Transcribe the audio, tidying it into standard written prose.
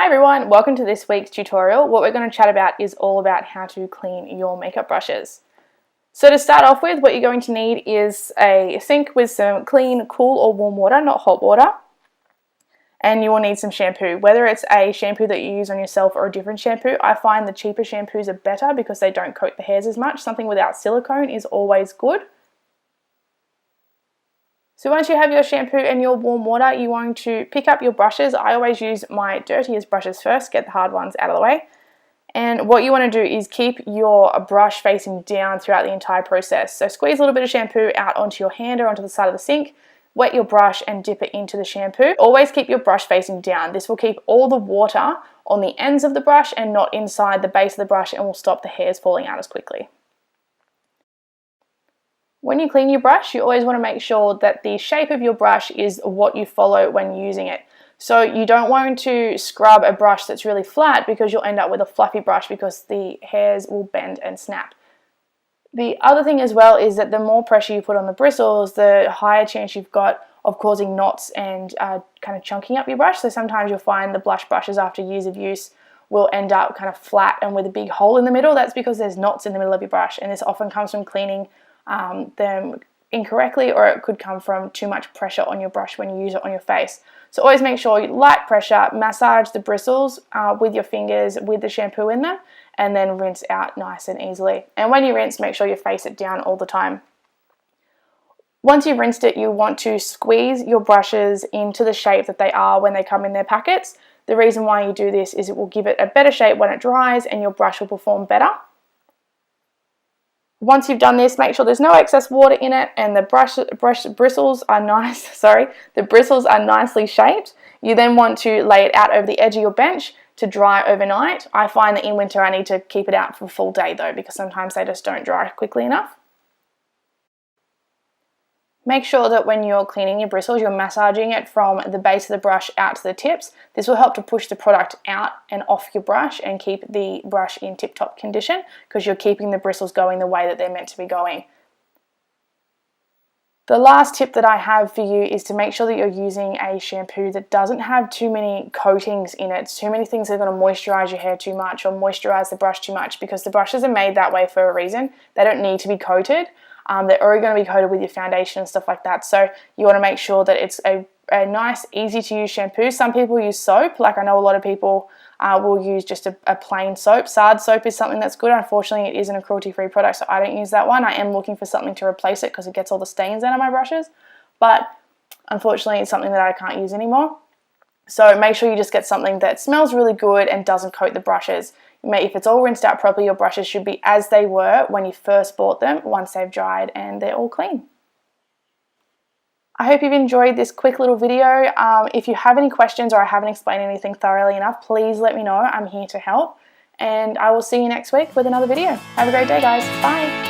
Hi everyone, welcome to this week's tutorial. What we're going to chat about is all about how to clean your makeup brushes. So to start off with, what you're going to need is a sink with some clean, cool or warm water, not hot water. And you will need some shampoo, whether it's a shampoo that you use on yourself or a different shampoo. I find the cheaper shampoos are better because they don't coat the hairs as much. Something without silicone is always good. So once you have your shampoo and your warm water, you want to pick up your brushes. I always use my dirtiest brushes first, get the hard ones out of the way. And what you want to do is keep your brush facing down throughout the entire process. So squeeze a little bit of shampoo out onto your hand or onto the side of the sink, wet your brush and dip it into the shampoo. Always keep your brush facing down. This will keep all the water on the ends of the brush and not inside the base of the brush, and will stop the hairs falling out as quickly. When you clean your brush, you always want to make sure that the shape of your brush is what you follow when using it. So you don't want to scrub a brush that's really flat, because you'll end up with a fluffy brush because the hairs will bend and snap. The other thing as well is that the more pressure you put on the bristles, the higher chance you've got of causing knots and kind of chunking up your brush. So sometimes you'll find the blush brushes after years of use will end up kind of flat and with a big hole in the middle. That's because there's knots in the middle of your brush, and this often comes from cleaning them incorrectly, or it could come from too much pressure on your brush when you use it on your face. So always make sure you light pressure, massage the bristles with your fingers with the shampoo in them, and then rinse out nice and easily. And when you rinse, make sure you face it down all the time. Once you've rinsed it, you want to squeeze your brushes into the shape that they are when they come in their packets. The reason why you do this is it will give it a better shape when it dries, and your brush will perform better. Once you've done this, make sure there's no excess water in it and the brush bristles are the bristles are nicely shaped. You then want to lay it out over the edge of your bench to dry overnight. I find that in winter I need to keep it out for a full day though, because sometimes they just don't dry quickly enough. Make sure that when you're cleaning your bristles, you're massaging it from the base of the brush out to the tips. This will help to push the product out and off your brush and keep the brush in tip-top condition, because you're keeping the bristles going the way that they're meant to be going. The last tip that I have for you is to make sure that you're using a shampoo that doesn't have too many coatings in it, too many things that are going to moisturize your hair too much or moisturize the brush too much, because the brushes are made that way for a reason. They don't need to be coated. They're already going to be coated with your foundation and stuff like that. So you want to make sure that it's a nice, easy to use shampoo. Some people use soap. Like I know a lot of people will use just a plain soap. Sard soap is something that's good. Unfortunately, it isn't a cruelty-free product, so I don't use that one. I am looking for something to replace it because it gets all the stains out of my brushes. But unfortunately, it's something that I can't use anymore. So make sure you just get something that smells really good and doesn't coat the brushes. If it's all rinsed out properly, your brushes should be as they were when you first bought them once they've dried and they're all clean. I hope you've enjoyed this quick little video. If you have any questions or I haven't explained anything thoroughly enough, please let me know. I'm here to help, and I will see you next week with another video. Have a great day, guys. Bye.